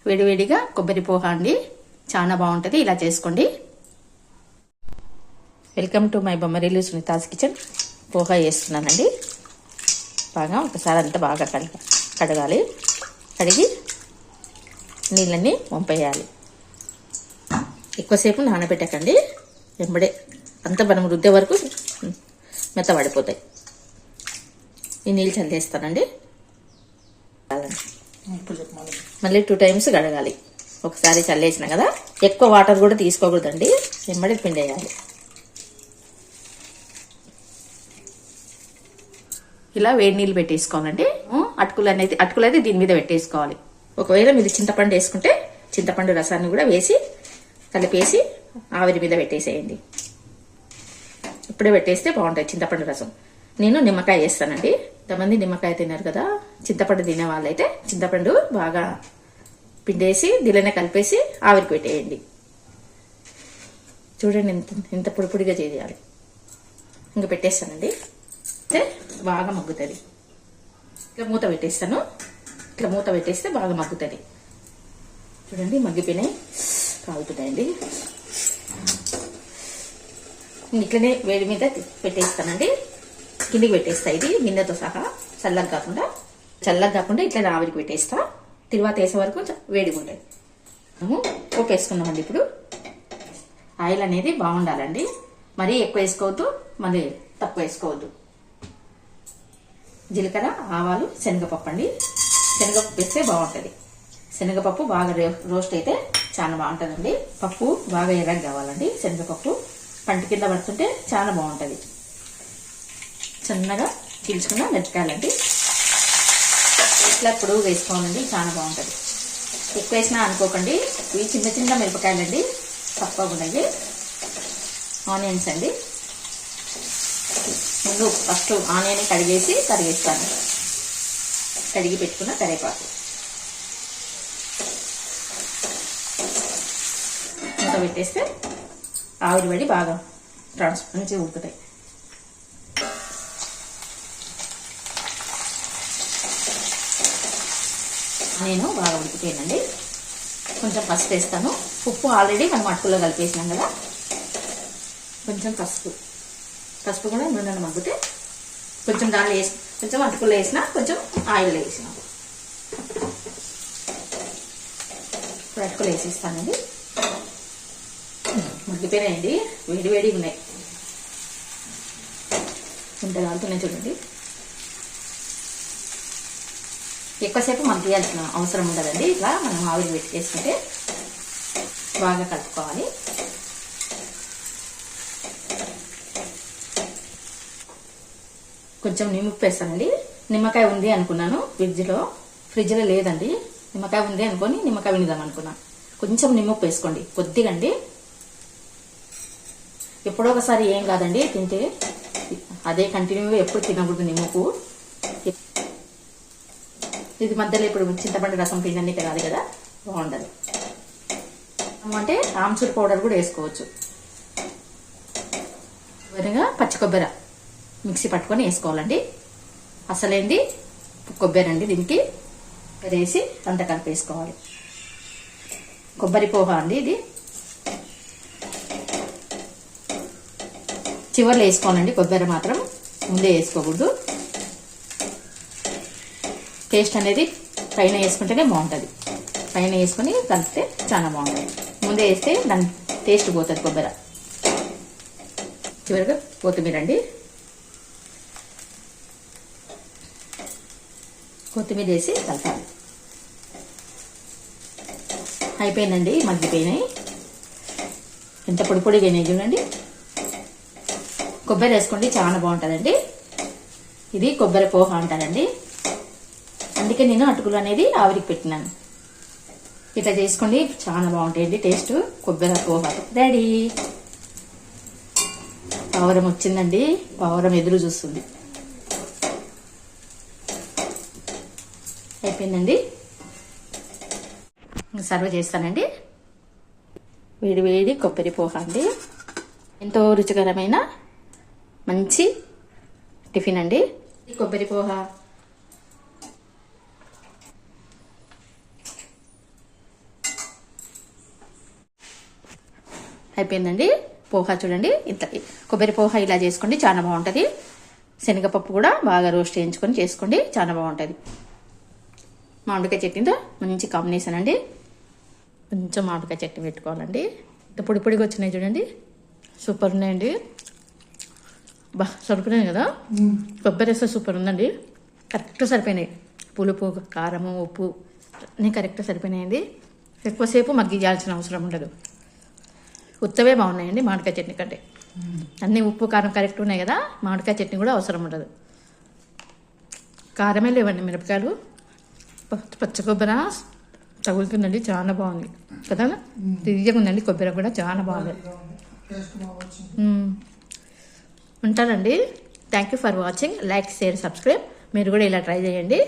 వేడివేడిగా కొబ్బరి పోహా అండి, చాలా బాగుంటుంది. ఇలా చేసుకోండి. వెల్కమ్ టు మై బొమ్మరీలు సునీతాస్ కిచెన్. పోహా వేస్తున్నానండి. బాగా ఒకసారి అంతా బాగా కడగాలి. కడిగి నీళ్ళన్నీ వంపేయాలి. ఎక్కువసేపు నానబెట్టకండి, వెంబడే అంతా మనం రుద్దే వరకు మెత్తబడిపోతాయి. ఈ నీళ్ళు చల్లేస్తానండి. మళ్ళీ 2 టైమ్స్ కడగాలి. ఒకసారి చల్లేసిన కదా, ఎక్కువ వాటర్ కూడా తీసుకోకూడదండి, వెంబడే పిండేయాలి. ఇలా వేడి నీళ్ళు పెట్టేసుకోవాలండి. అటుకులు అయితే దీని మీద పెట్టేసుకోవాలి. ఒకవేళ మీరు చింతపండు వేసుకుంటే చింతపండు రసాన్ని కూడా వేసి కలిపేసి ఆవిరి మీద పెట్టేసేయండి. ఇప్పుడే పెట్టేస్తే బాగుంటుంది చింతపండు రసం. నేను నిమ్మకాయ వేస్తానండి. ఇంతమంది నిమ్మకాయ తిన్నారు కదా, చింతపండు తినే వాళ్ళైతే చింతపండు బాగా పిండేసి దీనిలోనే కలిపేసి ఆవిరికి పెట్టేయండి. చూడండి ఎంత పొడి పొడిగా చేయాలి. ఇంకా పెట్టేస్తానండి. అయితే బాగా మగ్గుతుంది. ఇట్లా మూత పెట్టేస్తాను. ఇట్లా మూత పెట్టేస్తే బాగా మగ్గుతుంది. చూడండి మగ్గిపోయినాయి, కాగుతున్నాయండి. ఇట్లనే వేడి మీద పెట్టేస్తానండి. కిందికి పెట్టేస్తా. ఇది గిన్నెతో సహా చల్లగా కాకుండా ఇట్లా ఆవిరికి పెట్టేస్తా. తిరువాత వేసే వరకు వేడిగా ఉంటాయి. పోపు వేసుకున్నామండి. ఇప్పుడు ఆయిల్ అనేది బాగుండాలండి. మరీ ఎక్కువ వేసుకోవద్దు, మరీ తక్కువ వేసుకోవద్దు. జీలకర్ర, ఆవాలు, శనగపప్పు అండి. శనగపప్పు వేస్తే బాగుంటుంది. శనగపప్పు బాగా రోస్ట్ అయితే చాలా బాగుంటుందండి. పప్పు బాగా ఎర్రగా కావాలండి. శనగపప్పు పంట కింద పడుతుంటే చాలా బాగుంటుంది. చిన్నగా చీల్చుకున్న మిరపకాయలండి, ఇట్లా పొడుగు వేసుకోవాలండి, చాలా బాగుంటుంది. ఎక్కువ వేసినా అనుకోకండి, ఇవి చిన్న చిన్న మిరపకాయలండి, తక్కువ ఉన్నాయి. ఆనియన్స్ అండి, ముందు ఫస్ట్ ఆనియన్ కడిగేస్తాను. కడిగి పెట్టుకున్న కరివేపాకు మూత పెట్టేస్తే ఆవిరి పడి బాగా మంచిగా ఉడుకుతాయి. నేను బాగా ఉడికిపోయానండి. కొంచెం పసుపు వేస్తాను. ఉప్పు ఆల్రెడీ మనం అటుకుల్లో కలిపేసినాం కదా, కొంచెం పసుపు కూడా నూనె మగ్గితే కొంచెం దానిలో వేసి, కొంచెం అటుకుల్లో వేసిన, కొంచెం ఆయిల్ వేసిన. ఇప్పుడు అటుకులు వేసేస్తానండి. మగ్గిపోయినాయండి, వేడివేడిగా ఉన్నాయి. ఇంత కాలుతున్నాయి చూడండి. ఎక్కువసేపు మగ్గియాల్సిన అవసరం ఉండదండి. ఇట్లా మనం ఆవిరి పెట్టేసుకుంటే బాగా కలుపుకోవాలి. కొంచెం నిమ్మప్పు వేస్తానండి. నిమ్మకాయ ఉంది అనుకున్నాను, ఫ్రిడ్జ్లో లేదండి. నిమ్మకాయ ఉంది అనుకొని నిమ్మకాయ విందాం అనుకున్నాను. కొంచెం నిమ్మప్పు వేసుకోండి, కొద్దిగా అండి. ఎప్పుడో ఒకసారి ఏం కాదండి, తింటే అదే కంటిన్యూగా ఎప్పుడు తినకూడదు నిమ్మప్పు. ఇది మధ్యలో ఇప్పుడు చింతపండు రసం పిండి కాదు కదా, బాగుండదు. అంటే ఆమ్చూర్ పౌడర్ కూడా వేసుకోవచ్చు. పచ్చి కొబ్బరి మిక్సీ పట్టుకొని వేసుకోవాలండి. అసలేంది కొబ్బరి అండి. దీనికి వేసి అంత కలిపేసుకోవాలి. కొబ్బరి పోహా అండి ఇది. చివర్లో వేసుకోవాలండి. కొబ్బరి మాత్రం ముందే వేసుకోకూడదు. టేస్ట్ అనేది పైన వేసుకుంటేనే బాగుంటుంది. పైన వేసుకొని కలిపితే చాలా బాగుంటుంది. ముందే వేస్తే దాని టేస్ట్ పోతుంది కొబ్బరి. చివరిగా కొత్తిమీర అండి. కొత్తిమీర వేసి కలపాలి. అయిపోయిందండి, మగ్గిపోయినాయి. ఎంత పొడి పొడిగా అయినాయి చూడండి. కొబ్బరి వేసుకోండి, చాలా బాగుంటుందండి. ఇది కొబ్బరి పోహా అంటారండి. అందుకే నేను అటుకులు అనేది ఆవిరికి పెట్టినాను. ఇట్లా చేసుకోండి, చాలా బాగుంటాయండి టేస్ట్. కొబ్బరి పోహా రెడీ. పావురం వచ్చిందండి, పావురం ఎదురు చూస్తుంది. అయిపోయిందండి, సర్వ్ చేస్తానండి. వేడి వేడి కొబ్బరి పోహా అండి. ఎంతో రుచికరమైన మంచి టిఫిన్ అండి కొబ్బరి పోహా. అయిపోయిందండి పోహా. చూడండి ఇంత కొబ్బరి పోహా ఇలా చేసుకోండి, చాలా బాగుంటుంది. శనగపప్పు కూడా బాగా రోస్ట్ చేయించుకొని చేసుకోండి, చాలా బాగుంటుంది. మామిడికాయ చట్నీతో మంచి కాంబినేషన్ అండి. కొంచెం మామిడికాయ చట్నీ పెట్టుకోవాలండి. ఇంత పొడి పొడిగా వచ్చినాయి చూడండి, సూపర్ ఉన్నాయండి. బా సరిపోయినాయి కదా, కొబ్బరి వేస్తే సూపర్ ఉందండి. కరెక్ట్ సరిపోయినాయి, పులుపు కారము ఉప్పు అన్నీ కరెక్ట్ సరిపోయినాయండి. ఎక్కువసేపు మగ్గియాల్సిన అవసరం ఉండదు. ఉత్తవే బాగున్నాయండి మామిడికాయ చట్నీ కంటే. అన్నీ ఉప్పు కారం కరెక్ట్ ఉన్నాయి కదా, మామిడికాయ చట్నీ కూడా అవసరం ఉండదు. కారమే లేవండి, మిరపకాయలు పచ్చ కొబ్బరి తగులుతుందండి, చాలా బాగుంది కదా. తియ్యగా ఉందండి, కొబ్బరి కూడా చాలా బాగుంది. ఉంటానండి. Thank you for watching. Like, share, subscribe. మీరు కూడా ఇలా ట్రై చేయండి.